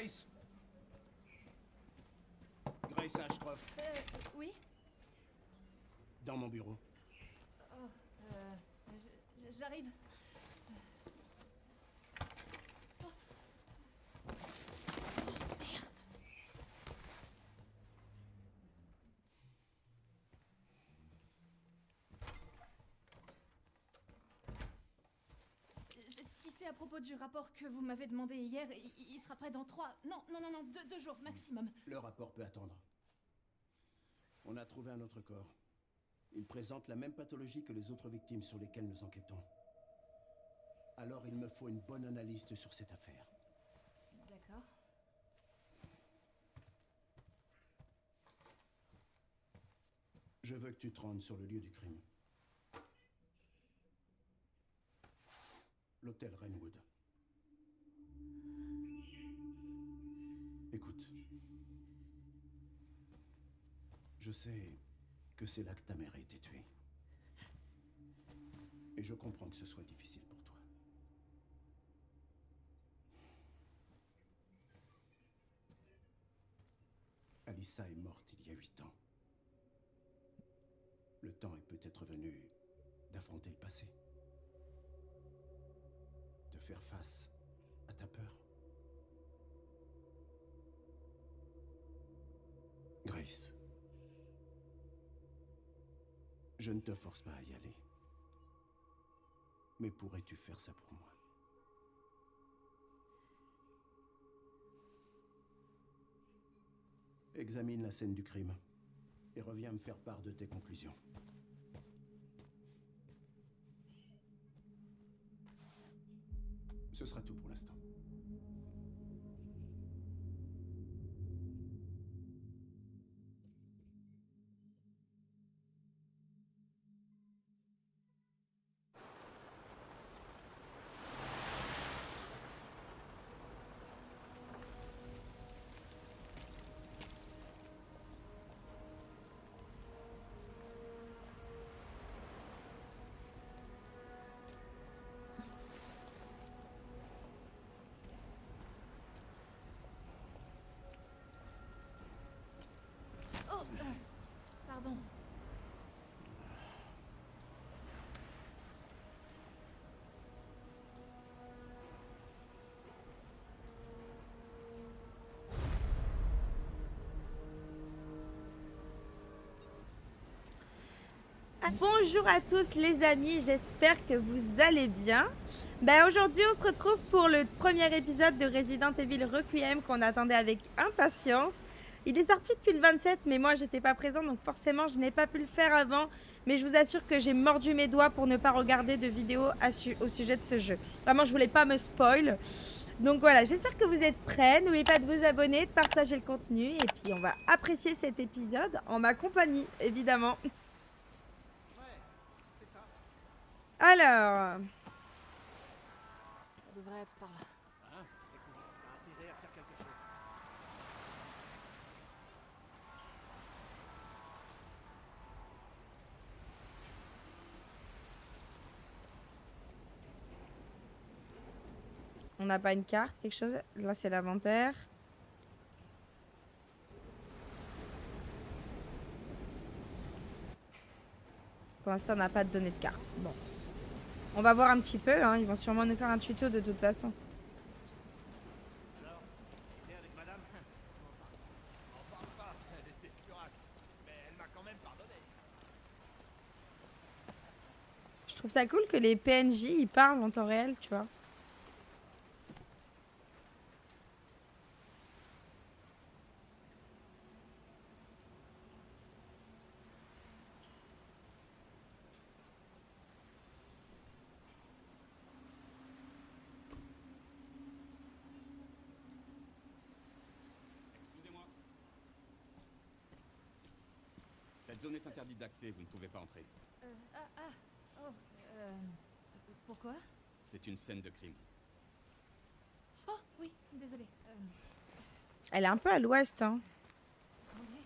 Grace? Grace Ashcroft, Oui? dans mon bureau. Oh, j'arrive. Si c'est à propos du rapport que vous m'avez demandé hier, il sera prêt dans 3... Non, 2 jours maximum. Le rapport peut attendre. On a trouvé un autre corps. Il présente la même pathologie que les autres victimes sur lesquelles nous enquêtons. Alors il me faut une bonne analyste sur cette affaire. D'accord. Je veux que tu te rendes sur le lieu du crime. L'hôtel Rainwood. Écoute. Je sais que c'est là que ta mère a été tuée. Et je comprends que ce soit difficile pour toi. Alyssa est morte il y a 8 ans. Le temps est peut-être venu d'affronter le passé. De faire face à ta peur. Grace. Je ne te force pas à y aller. Mais pourrais-tu faire ça pour moi? Examine la scène du crime et reviens me faire part de tes conclusions. Ce sera tout pour l'instant. Oh, pardon. Bonjour à tous les amis, j'espère que vous allez bien. Aujourd'hui on se retrouve pour le premier épisode de Resident Evil Requiem qu'on attendait avec impatience. Il est sorti depuis le 27 mais moi j'étais pas présente donc forcément je n'ai pas pu le faire avant. Mais je vous assure que j'ai mordu mes doigts pour ne pas regarder de vidéo au sujet de ce jeu. Vraiment je voulais pas me spoil. Donc voilà, j'espère que vous êtes prêts. N'oubliez pas de vous abonner, de partager le contenu et puis on va apprécier cet épisode en ma compagnie évidemment. Alors, Ça devrait être par là. Hein? Écoute, t'as intérêt à faire quelque chose. on n'a pas une carte, quelque chose. Là, c'est l'inventaire. Pour l'instant, on n'a pas de données de carte. Bon. On va voir un petit peu. Hein. Ils vont sûrement nous faire un tuto de toute façon. Alors, t'es avec madame? On parle pas, elle était furax. Mais elle m'a quand même pardonné. Je trouve ça cool que les PNJ, ils parlent en temps réel, tu vois. Excusez-moi. Cette zone est interdite d'accès, vous ne pouvez pas entrer. Oh, pourquoi? C'est une scène de crime. Oh, oui, désolé. Elle est un peu à l'ouest, hein. Attendez.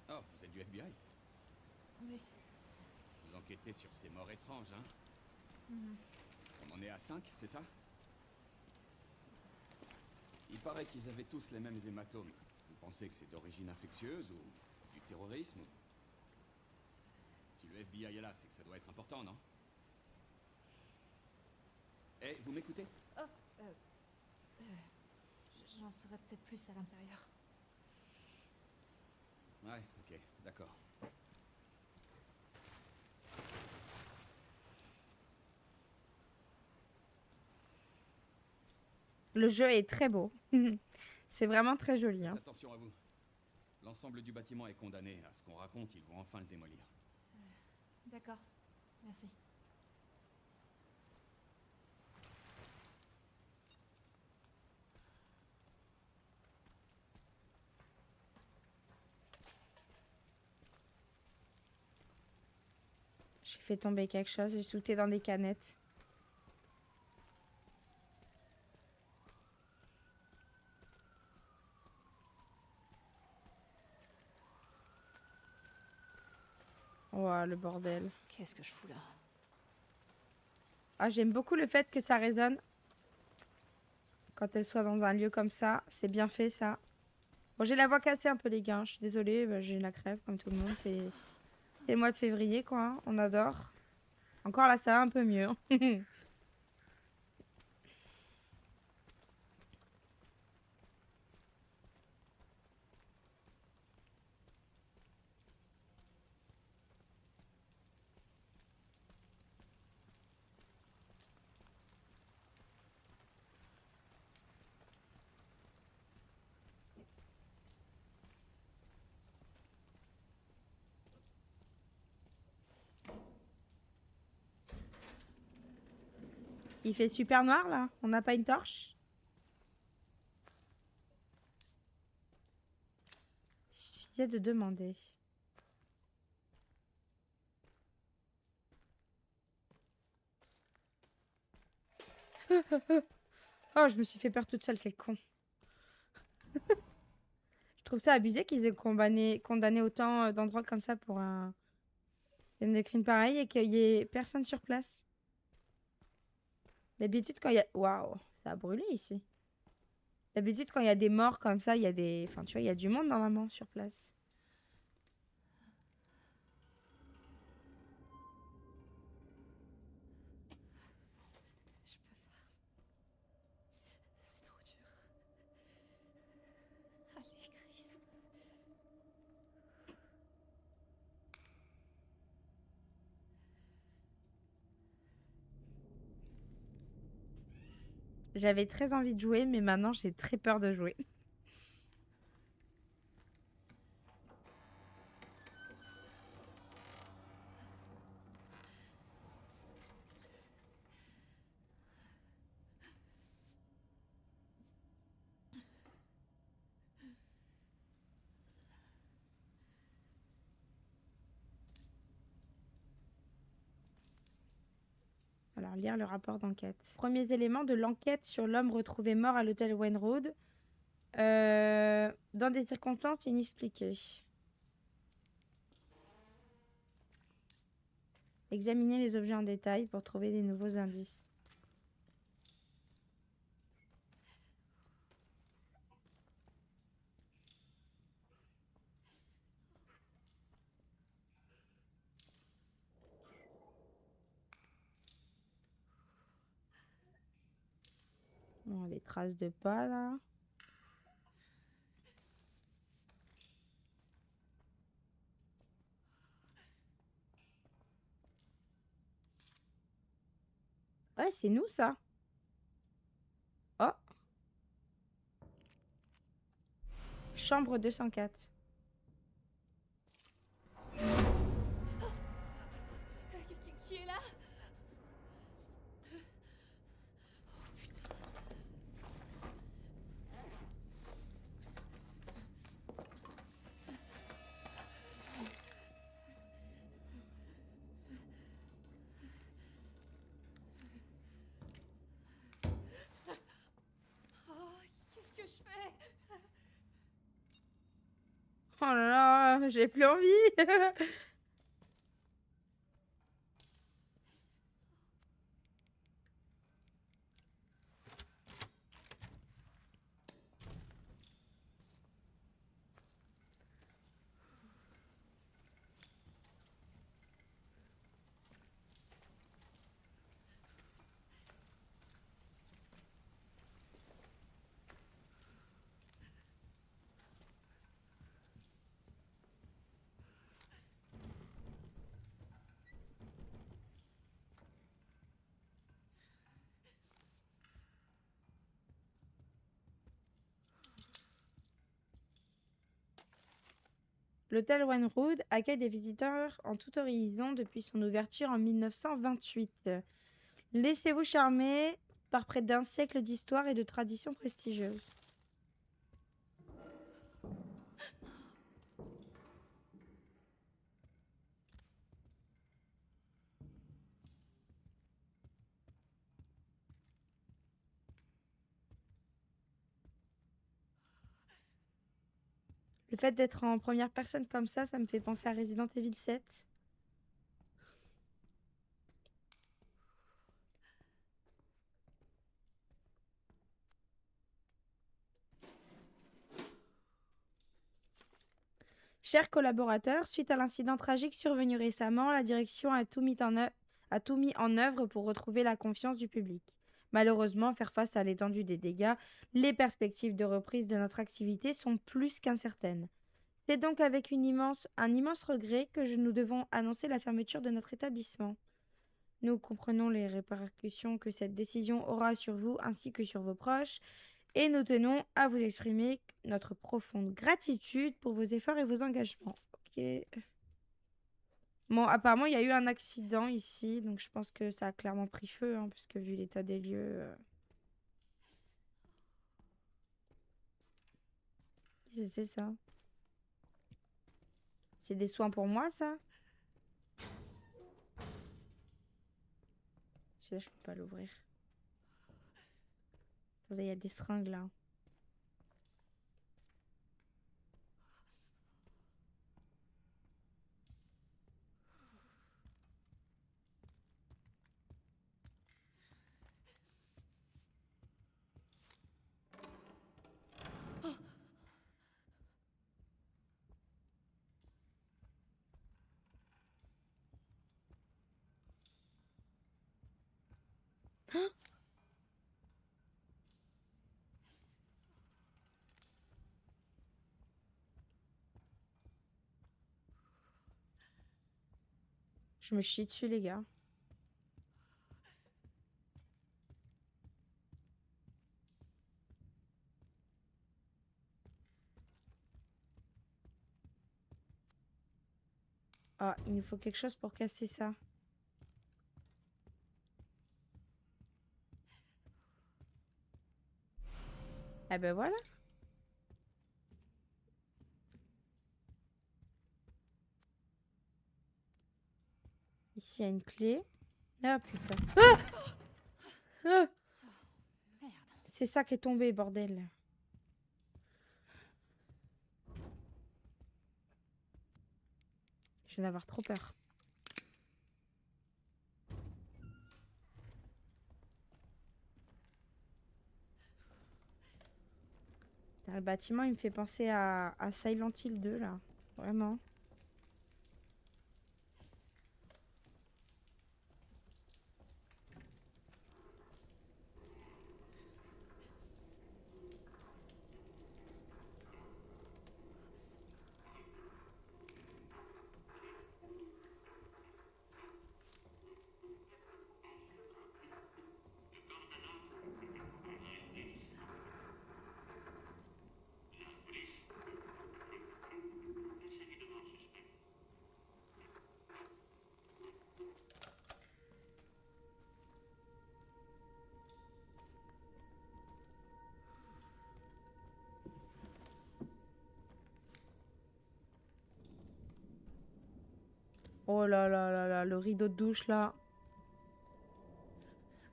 Oh, vous êtes du FBI? Oui. Vous enquêtez sur ces morts étranges, hein? On en est à 5, c'est ça? Il paraît qu'ils avaient tous les mêmes hématomes. Vous pensez que c'est d'origine infectieuse ou du terrorisme? Si le FBI est là, c'est que ça doit être important, non? Eh, vous m'écoutez? Oh, j'en saurais peut-être plus à l'intérieur. Ouais, ok, d'accord. Le jeu est très beau. C'est vraiment très joli. Hein. Attention à vous. L'ensemble du bâtiment est condamné. À ce qu'on raconte, ils vont enfin le démolir. D'accord, merci. J'ai fait tomber quelque chose, j'ai sauté dans des canettes. Oh, le bordel. Qu'est-ce que je fous là? Ah, j'aime beaucoup le fait que ça résonne. Quand elle soit dans un lieu comme ça. C'est bien fait, ça. Bon, j'ai la voix cassée un peu, les gars. Je suis désolée, bah, j'ai la crève, comme tout le monde. C'est le mois de février, quoi. Hein. On adore. Encore là, ça va un peu mieux. Il fait super noir, là. On n'a pas une torche? Il suffisait de demander. Oh, je me suis fait peur toute seule, quel con. Je trouve ça abusé qu'ils aient condamné autant d'endroits comme ça pour un crime pareil et qu'il y ait personne sur place. D'habitude, quand il y a... Waouh, ça a brûlé ici. D'habitude, quand il y a des morts comme ça, il y a des... Enfin, tu vois, il y a du monde normalement sur place. Je peux pas. C'est trop dur. Allez, Chris. J'avais très envie de jouer, mais maintenant, j'ai très peur de jouer. Alors, lire le rapport d'enquête. Premiers éléments de l'enquête sur l'homme retrouvé mort à l'hôtel Wayne Road. Dans des circonstances inexpliquées. Examiner les objets en détail pour trouver des nouveaux indices. Bon, des traces de pas là. Ouais, c'est nous ça. Oh. Chambre 204. Qui est là? Oh putain. Oh, qu'est-ce que je fais? Oh là là, j'ai plus envie. L'hôtel Wynnewood accueille des visiteurs en tout horizon depuis son ouverture en 1928. Laissez-vous charmer par près d'un siècle d'histoire et de traditions prestigieuses. Le fait d'être en première personne comme ça me fait penser à Resident Evil 7. Chers collaborateurs, suite à l'incident tragique survenu récemment, la direction a tout mis en œuvre pour retrouver la confiance du public. Malheureusement, faire face à l'étendue des dégâts, les perspectives de reprise de notre activité sont plus qu'incertaines. C'est donc avec un immense regret que nous devons annoncer la fermeture de notre établissement. Nous comprenons les répercussions que cette décision aura sur vous ainsi que sur vos proches, et nous tenons à vous exprimer notre profonde gratitude pour vos efforts et vos engagements. Ok. Bon, apparemment, il y a eu un accident ici, donc je pense que ça a clairement pris feu, hein, parce que vu l'état des lieux... Qu'est-ce que c'est ça? C'est des soins pour moi, ça? Celui-là, je peux pas l'ouvrir. Attendez, il y a des seringues, là. Je me chie dessus, les gars. Ah, il nous faut quelque chose pour casser ça. Ah ben voilà. Ici, il y a une clé. Ah putain. Ah ah, Merde. c'est ça qui est tombé, bordel. Je viens d'avoir trop peur. Le bâtiment, il me fait penser à Silent Hill 2, là. Vraiment. Oh là là là là, le rideau de douche, là.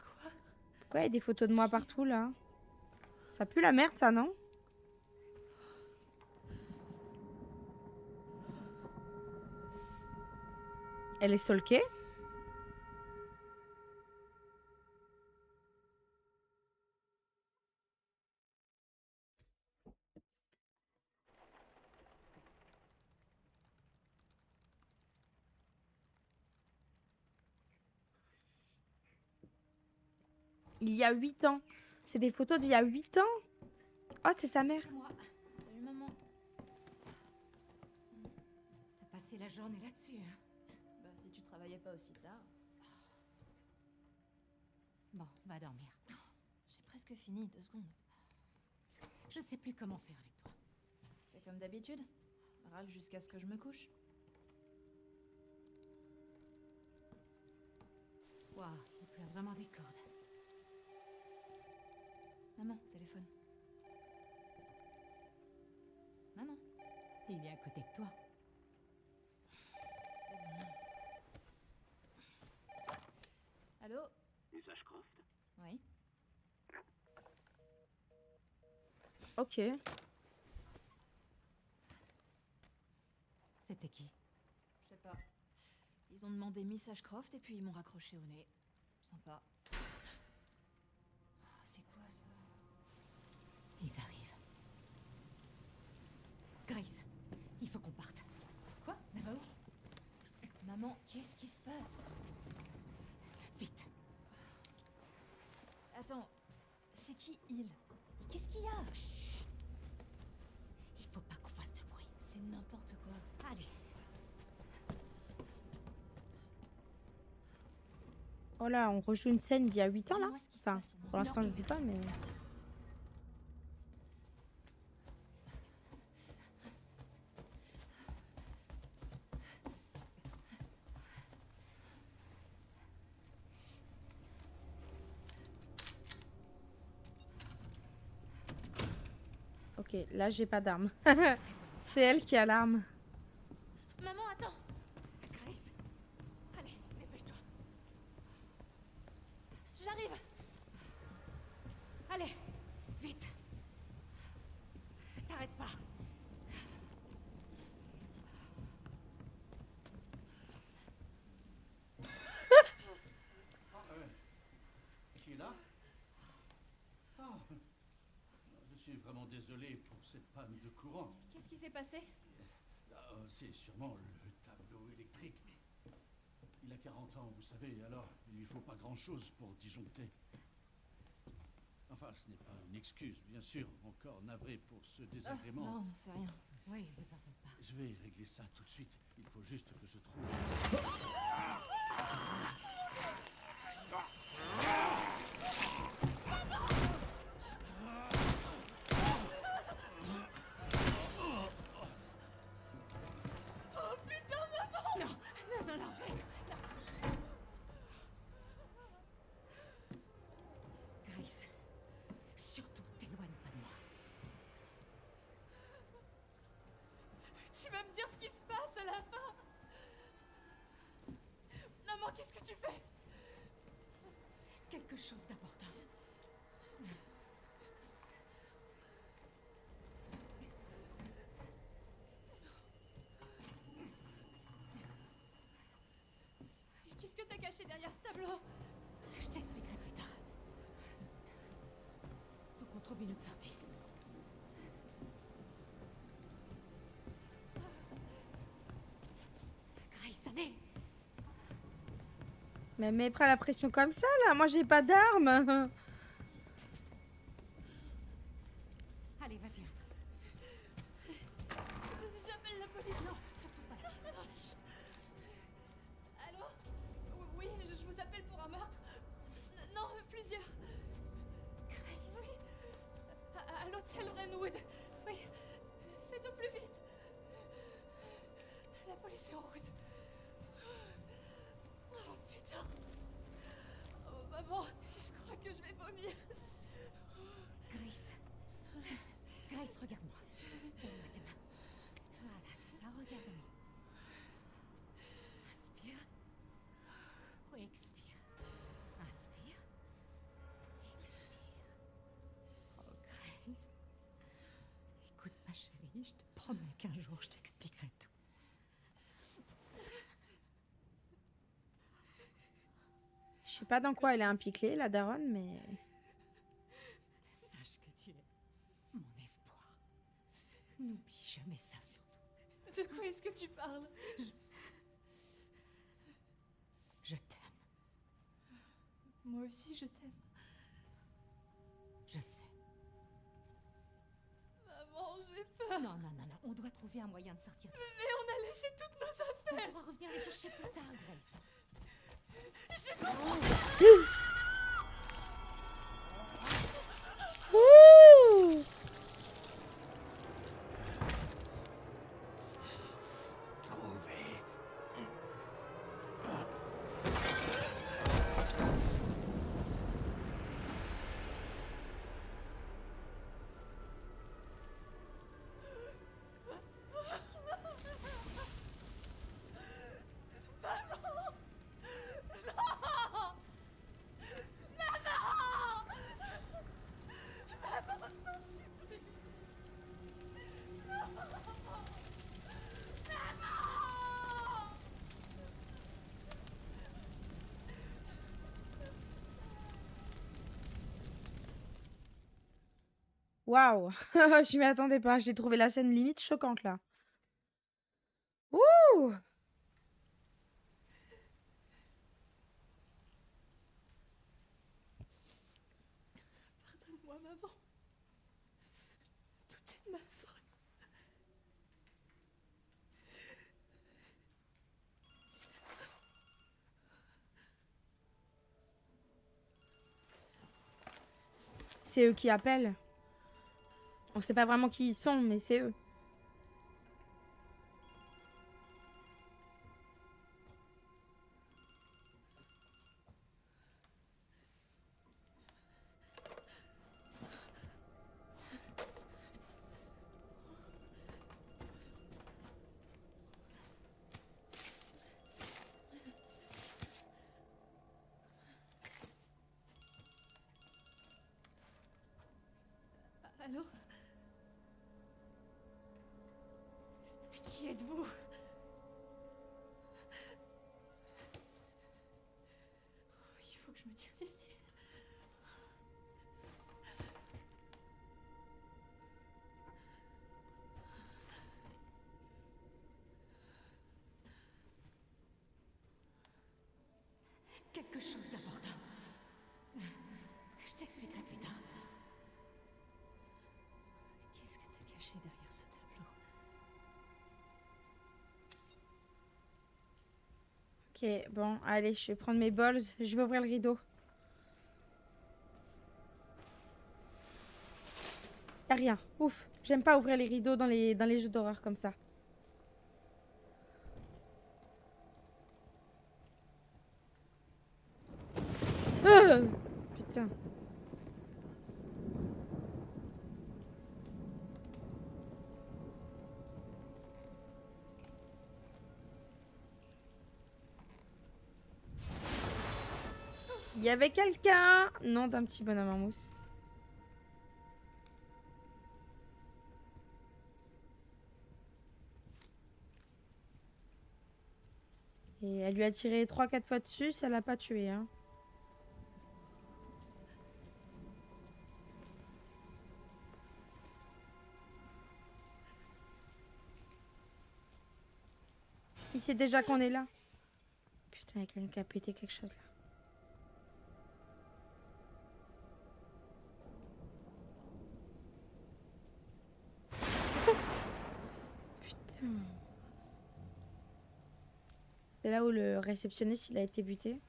Quoi? Pourquoi il y a des photos de moi partout, là? Ça pue la merde, ça, non? Elle est stalkée? Il y a 8 ans. C'est des photos d'il y a 8 ans? Oh, c'est sa mère. Moi. Salut maman. T'as passé la journée là-dessus. Hein? Bah, si tu travaillais pas aussi tard. Bon, va dormir. J'ai presque fini, 2 secondes. Je sais plus comment faire avec toi. Fais comme d'habitude. Râle jusqu'à ce que je me couche. Waouh, il pleut vraiment des cordes. Maman, téléphone. Maman. Il est à côté de toi. C'est bon. Allô? Les Ashcroft? Oui. Ok. C'était qui? Je sais pas. Ils ont demandé Miss Ashcroft et puis ils m'ont raccroché au nez. Sympa. Oh, c'est quoi ça? Ils arrivent. Grace, il faut qu'on parte. Quoi? Mais va où? Maman, qu'est-ce qui se passe? Vite. Attends, c'est qui il? Qu'est-ce qu'il y a? Chut. Il faut pas qu'on fasse de bruit. C'est n'importe quoi. Allez. Oh là, on rejoue une scène d'il y a 8 ans là. Dis-moi ce qui se Enfin, passe au moins. pour l'instant Non, je ne sais pas, mais. Ok, là j'ai pas d'arme. C'est elle qui a l'arme. Maman, attends! Grace. Allez, dépêche-toi. J'arrive! Allez, vite. T'arrêtes pas. Qui est là? Ah, je suis vraiment désolé pour cette panne de courant. Qu'est-ce qui s'est passé? C'est sûrement le tableau électrique. Il a 40 ans, vous savez, alors il lui faut pas grand-chose pour disjoncter. Enfin, ce n'est pas une excuse, bien sûr. Encore navré pour ce désagrément. Non, c'est rien. Oui, vous en faites pas. Je vais régler ça tout de suite. Il faut juste que je trouve... Non, Grace. Non. Grace, surtout t'éloigne pas de moi. Tu vas me dire ce qui se passe à la fin. Maman, qu'est-ce que tu fais? Quelque chose d'important. Qu'est-ce que t'as caché derrière ce tableau? Je t'expliquerai plus tard. Faut qu'on trouve une autre sortie. Grace, allez. Mais elle met pas la pression comme ça là. Moi j'ai pas d'arme. Allez, vas-y, entre. J'appelle la police. Non, surtout pas là. Allô? Oui, je vous appelle pour un meurtre. Non, plusieurs. Grace. Oui. À l'hôtel Renwood. Oui. Faites au plus vite. La police est en route. Oh putain. Oh maman, je crois que je vais vomir. Grace. Grace, regarde-moi. Donne-moi tes mains. Voilà, c'est ça, regarde-moi. Inspire. Oui, expire. Inspire. Expire. Oh, Grace. Écoute, ma chérie, je te promets qu'un jour, je t'expliquerai tout. Je sais pas dans quoi elle est impliquée, la daronne, mais. Sache que tu es mon espoir. N'oublie jamais ça, surtout. De quoi est-ce que tu parles? Je t'aime. Moi aussi, je t'aime. Je sais. Maman, j'ai peur. Non, non, non, non. On doit trouver un moyen de sortir d'ici. Mais on a laissé toutes nos affaires. On pourra revenir les chercher plus tard, Grace. J'ai compris. Ouh. Waouh. Je m'y attendais pas. J'ai trouvé la scène limite choquante là. Ouh. Pardonne-moi, maman. Tout est de ma faute. C'est eux qui appellent. On sait pas vraiment qui ils sont, mais c'est eux. Allô? Qui êtes-vous? Il faut que je me tire d'ici. Quelque chose d'important. Je t'expliquerai plus tard. Qu'est-ce que t'as caché derrière ce tableau? Ok, bon, allez, je vais prendre mes balls. Je vais ouvrir le rideau. Y'a rien. Ouf. J'aime pas ouvrir les rideaux dans les jeux d'horreur comme ça. Putain. Il y avait quelqu'un. Non, d'un petit bonhomme en mousse. Et elle lui a tiré 3-4 fois dessus, ça l'a pas tué, hein. Il sait déjà qu'on est là. Putain, il y a quelqu'un qui a pété quelque chose là. Putain. C'est là où le réceptionniste il a été buté.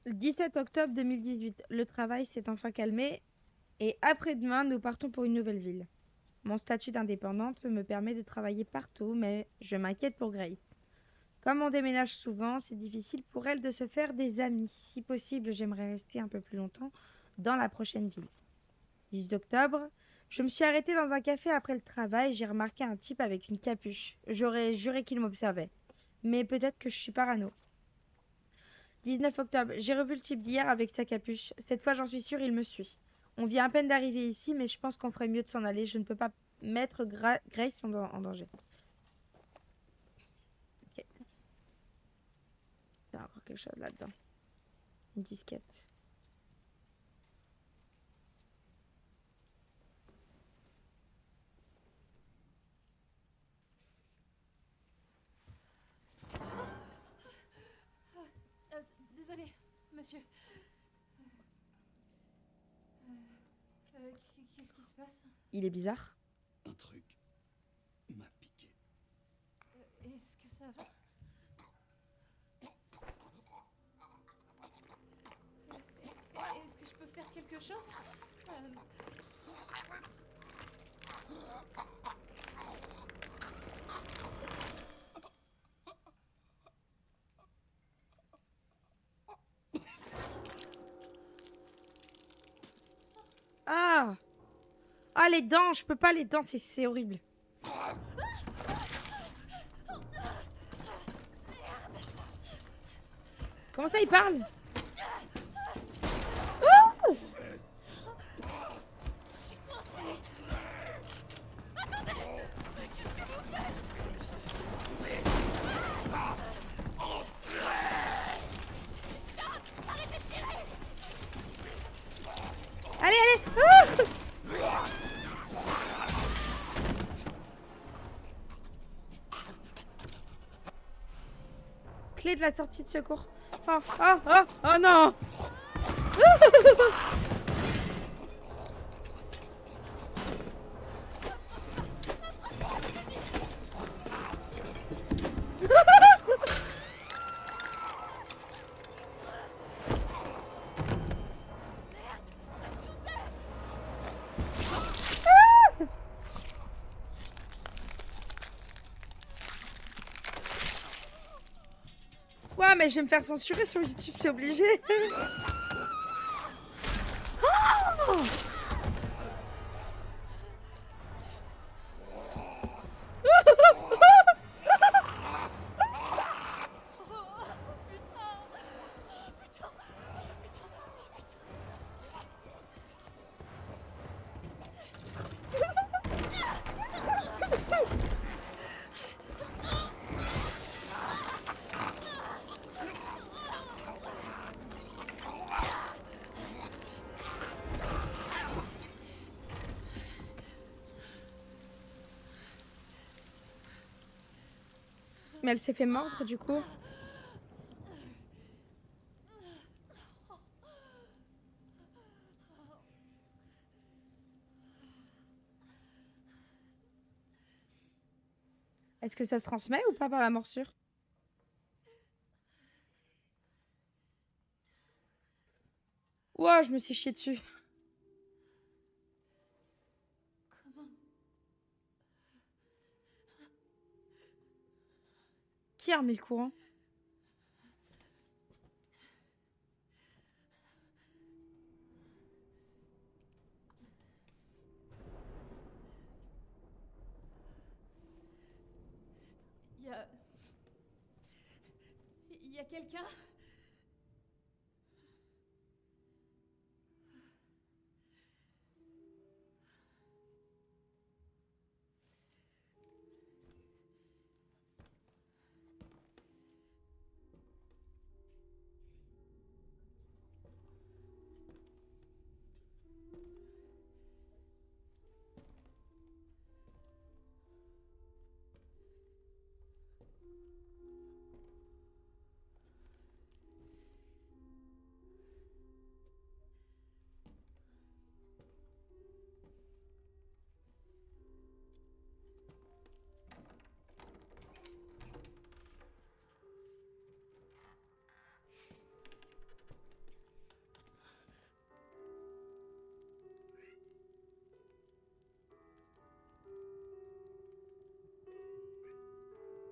Le 17 octobre 2018, le travail s'est enfin calmé et après-demain, nous partons pour une nouvelle ville. Mon statut d'indépendante me permet de travailler partout, mais je m'inquiète pour Grace. Comme on déménage souvent, c'est difficile pour elle de se faire des amis. Si possible, j'aimerais rester un peu plus longtemps dans la prochaine ville. 18 octobre, je me suis arrêtée dans un café après le travail, j'ai remarqué un type avec une capuche. J'aurais juré qu'il m'observait. Mais peut-être que je suis parano. 19 octobre, j'ai revu le type d'hier avec sa capuche. Cette fois, j'en suis sûre, il me suit. On vient à peine d'arriver ici, mais je pense qu'on ferait mieux de s'en aller. Je ne peux pas mettre Grace en danger. Ok. Il y a encore quelque chose là-dedans. Une disquette. Désolé, monsieur. Qu'est-ce qui se passe? Il est bizarre. Un truc m'a piqué. Est-ce que ça va? Est-ce que je peux faire quelque chose? Ah, les dents, je peux pas, les dents, c'est horrible. Comment ça, il parle? Oh! Allez, allez! Ah! Clé de la sortie de secours. Oh, oh, oh, oh non! Ouais, mais je vais me faire censurer sur YouTube, c'est obligé. Oh! Mais elle s'est fait mordre du coup. Est-ce que ça se transmet ou pas par la morsure? Ouah, je me suis chié dessus. Comment... Qui a remis le courant? Il y a quelqu'un?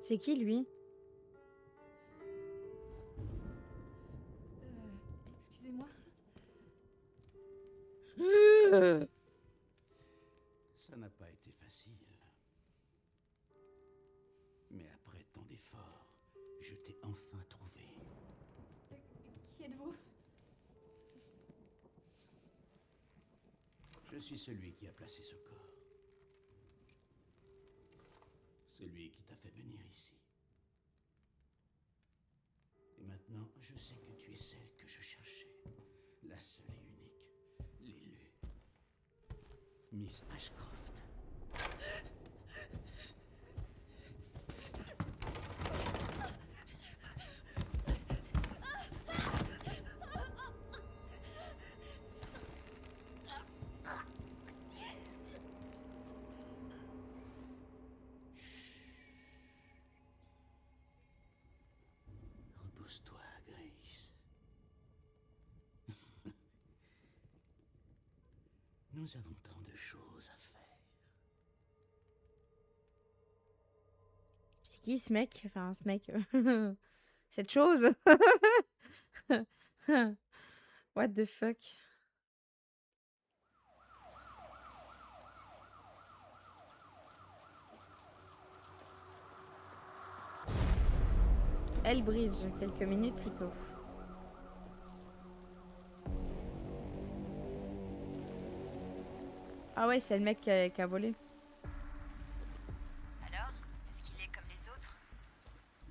C'est qui lui? Excusez-moi. Ça n'a pas été facile. Mais après tant d'efforts, je t'ai enfin trouvé. Qui êtes-vous? Je suis celui qui a placé ce corps. Celui qui t'a fait venir ici. Et maintenant, je sais que tu es celle que je cherchais. La seule et unique. L'élu. Miss Ashcroft. Repose-toi, Grace. Nous avons tant de choses à faire. C'est qui ce mec? Enfin, ce mec. Cette chose. What the fuck? Elbridge, quelques minutes plus tôt. Ah ouais, c'est le mec qui a volé. Alors, est-ce qu'il est comme les autres?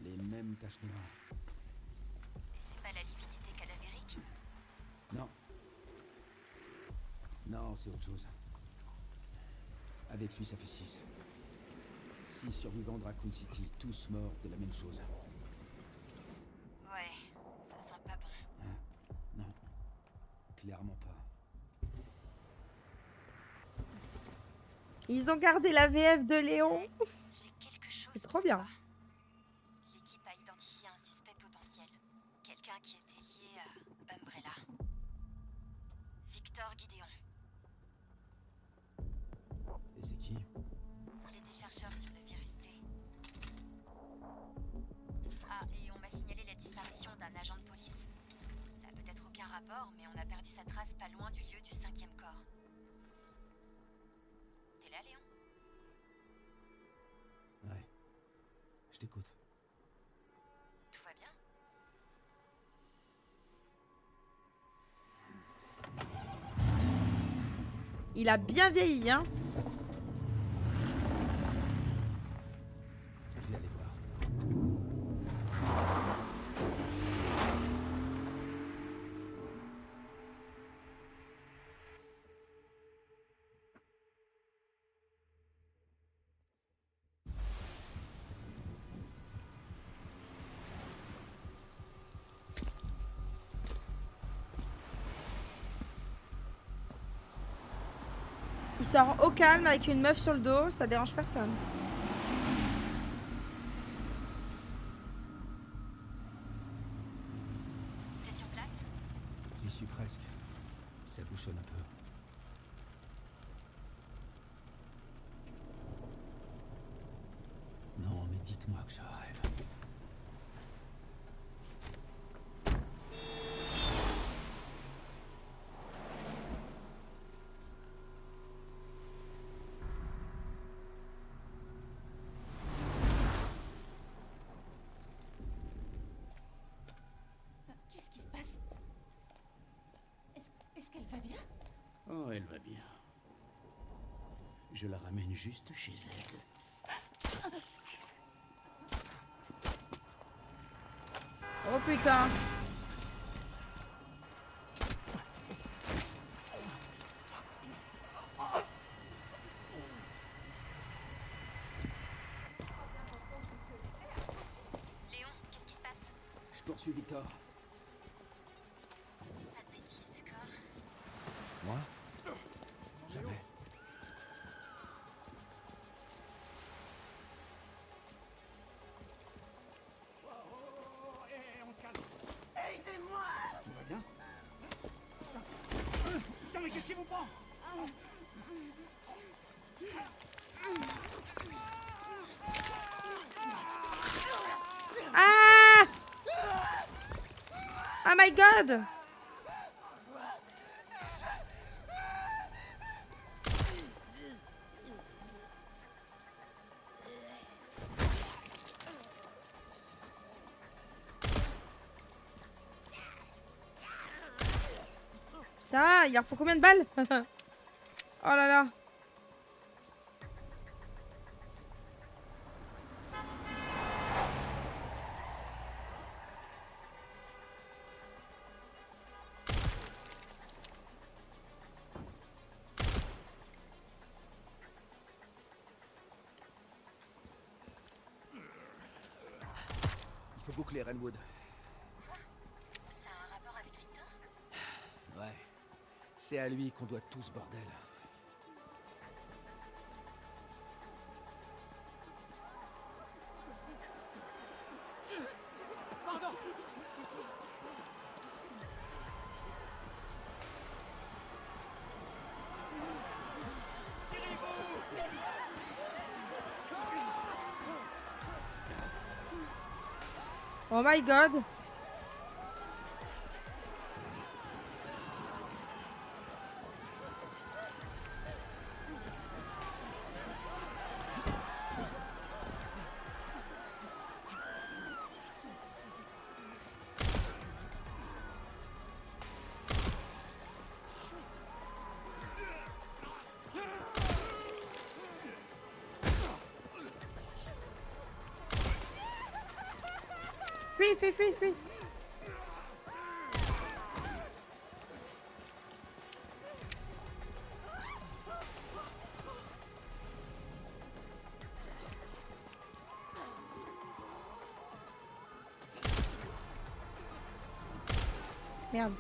Les mêmes taches noires. Et c'est pas la lividité cadavérique? Non. Non, c'est autre chose. Avec lui, ça fait 6. 6 survivants de Raccoon City, tous morts de la même chose. Ouais, ça sent pas bon. Non, clairement pas. Ils ont gardé la VF de Léon. J'ai quelque chose. C'est trop pour bien. toi. L'équipe a identifié un suspect potentiel. Quelqu'un qui était lié à Umbrella. Victor Gideon. Et c'est qui? Il était chercheur sur le virus T. Ah, et on m'a signalé la disparition d'un agent de police. Ça a peut-être aucun rapport, mais on a perdu sa trace pas loin du lieu du 5e corps. T'es là, Léon? Ouais. Je t'écoute. Tout va bien? Il a bien vieilli, hein. Je vais aller voir. Il sort au calme avec une meuf sur le dos, ça dérange personne. T'es sur place? J'y suis presque. Ça bouchonne un peu. Non, mais dites-moi que je rêve. Qu'est-ce qui se passe? Est-ce qu'elle va bien? Oh, elle va bien. Je la ramène juste chez elle. Oh putain. Léon, qu'est-ce qui se passe? Je poursuis Victor. Pas de bêtises, d'accord? Moi? Jamais. Tout va bien? Putain, mais qu'est-ce qui vous prend? Ah! Oh my god! Putain, il leur faut combien de balles? Oh là là. Il faut boucler Renwood. Ça a un rapport avec Victor? Ouais. C'est à lui qu'on doit tout ce bordel. Oh my god. Fuis, fuis, fuis, fuis. Merde.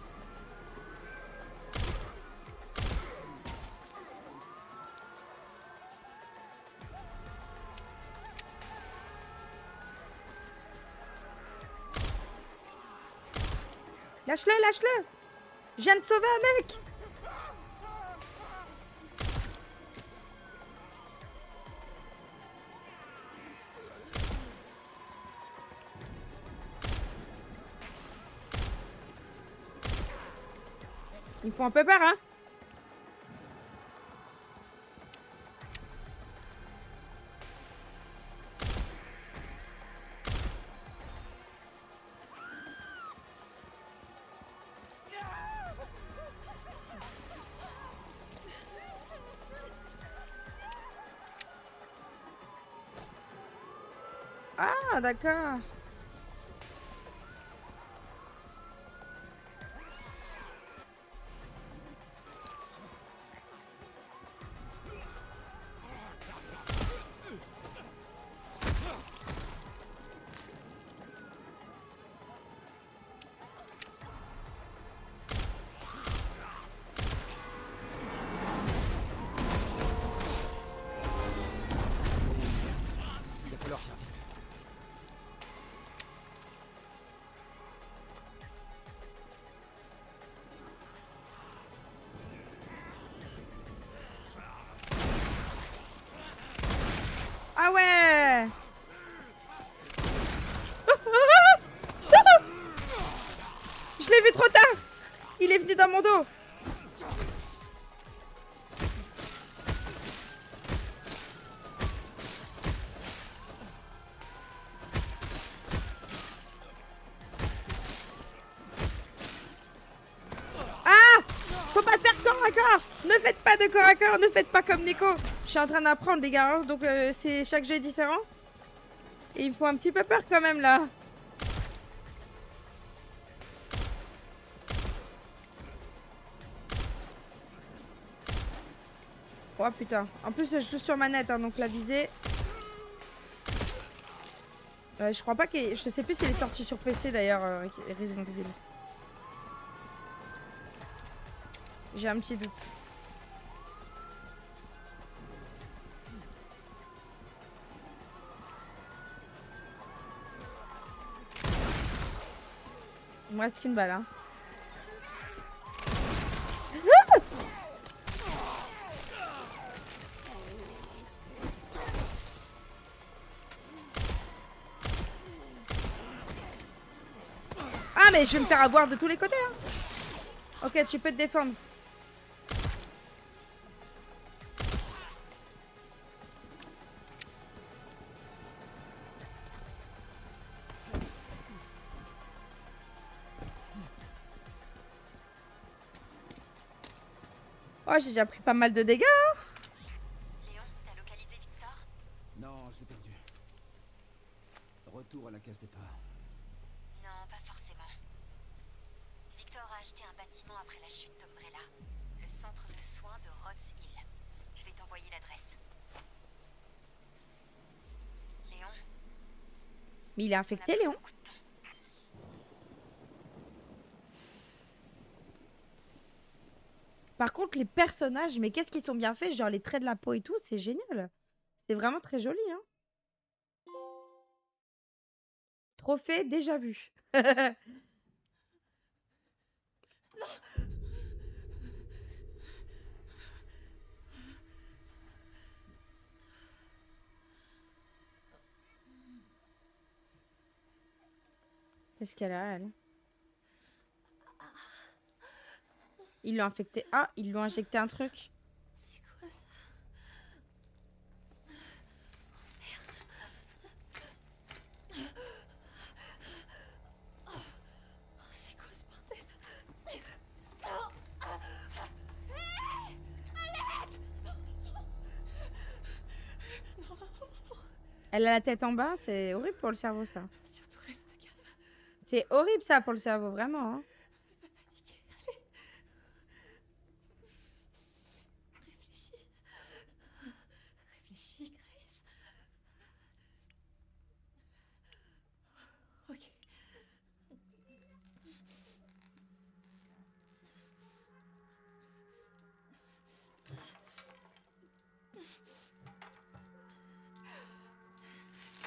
Lâche-le, lâche-le. Je viens de sauver un mec. Ils me font un peu peur, hein. Ah, d'accord. Il va falloir faire vite. Ah ouais. Je l'ai vu trop tard. Il est venu dans mon dos. Ah, faut pas faire corps à corps. Ne faites pas de corps à corps. Ne faites pas comme Nico. Je suis en train d'apprendre les gars, hein, donc c'est chaque jeu est différent. Et il me faut un petit peu peur quand même là. Oh putain. En plus je joue sur manette, hein, donc la visée. Je crois pas que... Je sais plus s'il est sorti sur PC d'ailleurs, Resident Evil. J'ai un petit doute. Il me reste qu'une balle, hein. Ah mais je vais me faire avoir de tous les côtés, hein. Ok, tu peux te défendre. Oh, j'ai déjà pris pas mal de dégâts, hein. Léon, t'as localisé Victor? Non, je l'ai perdu. Retour à la case départ. Non, pas forcément. Victor a acheté un bâtiment après la chute d'Umbrella. Le centre de soins de Rhodes Hill. Je vais t'envoyer l'adresse. Léon, Mais il est on a infecté, pas Léon. beaucoup de temps. Par contre, les personnages, mais qu'est-ce qu'ils sont bien faits, genre les traits de la peau et tout, c'est génial. C'est vraiment très joli, hein. Trophée déjà vu. Qu'est-ce qu'elle a, elle? Ils l'ont infecté. Ah, ils lui ont injecté un truc. C'est quoi ça? Oh, c'est quoi ce bordel? Elle a la tête en bas, c'est horrible pour le cerveau, ça. Surtout reste calme. C'est horrible ça pour le cerveau, vraiment. Hein. Fatiguée. Allez. Réfléchis. Réfléchis, Grace. Ok.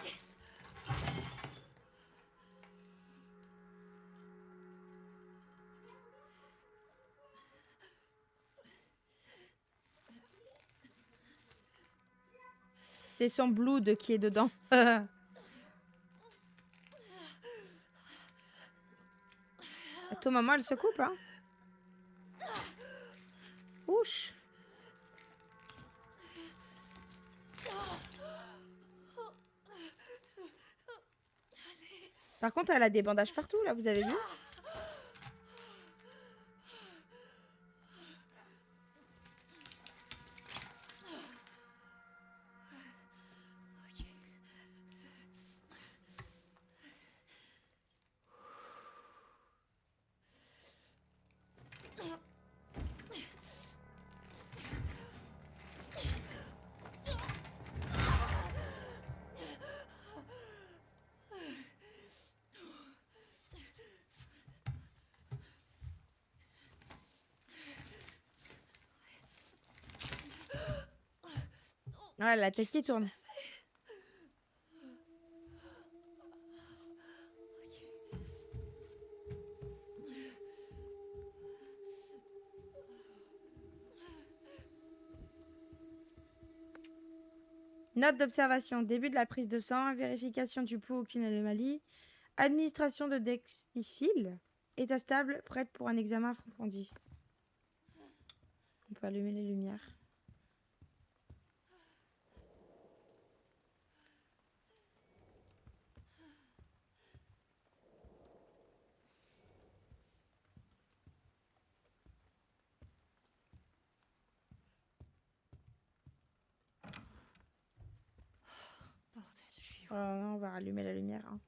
Yes. C'est son blood qui est dedans. Attends, maman, elle se coupe, hein. Ouch. Par contre, elle a des bandages partout, là, vous avez vu? Ouais, la tête qui tourne. Note d'observation. Début de la prise de sang. Vérification du pouls, aucune anomalie. Administration de Dexifil. État stable, prête pour un examen approfondi. On peut allumer les lumières. Bordel, je suis où? Oh non, on va rallumer la lumière. Hein.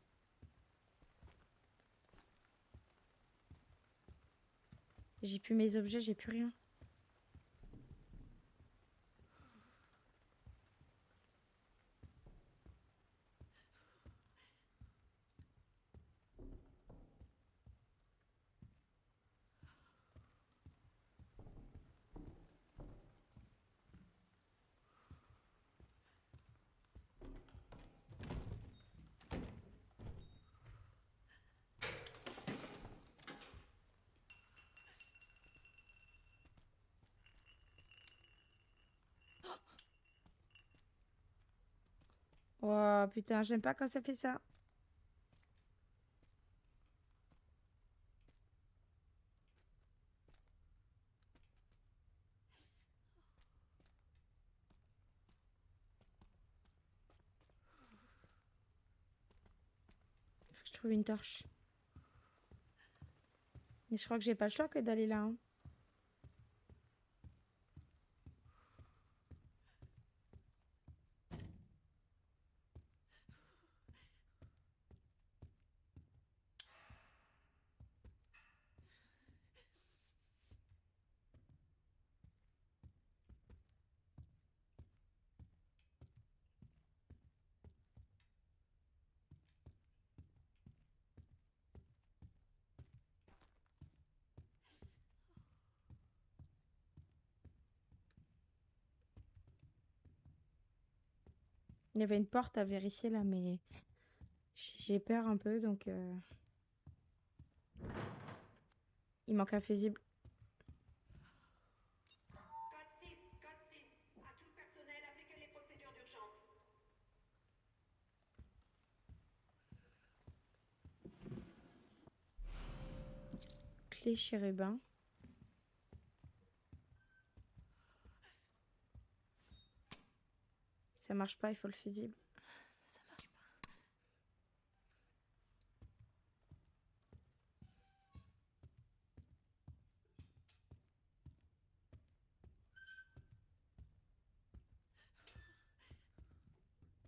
J'ai plus mes objets, j'ai plus rien. Oh putain, j'aime pas quand ça fait ça. Faut que je trouve une torche. Mais je crois que j'ai pas le choix que d'aller là. Hein. Il y avait une porte à vérifier là, mais j'ai peur un peu, donc... Il manque un fusible. Clé chérubin. Ça marche pas, il faut le fusible. Ça marche pas.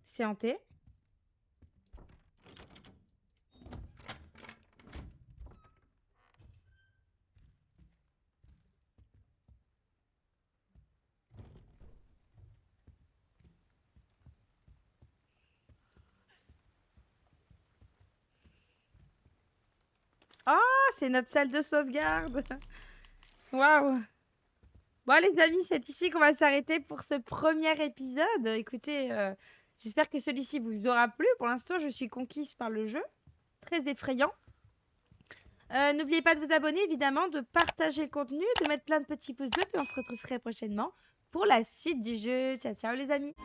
C'est hanté. c'est notre salle de sauvegarde. Waouh. Bon, les amis, c'est ici qu'on va s'arrêter pour ce premier épisode. Écoutez, j'espère que celui-ci vous aura plu. Pour l'instant, je suis conquise par le jeu. Très effrayant. N'oubliez pas de vous abonner, évidemment, de partager le contenu, de mettre plein de petits pouces bleus. Puis on se retrouve très prochainement pour la suite du jeu. Ciao, ciao les amis.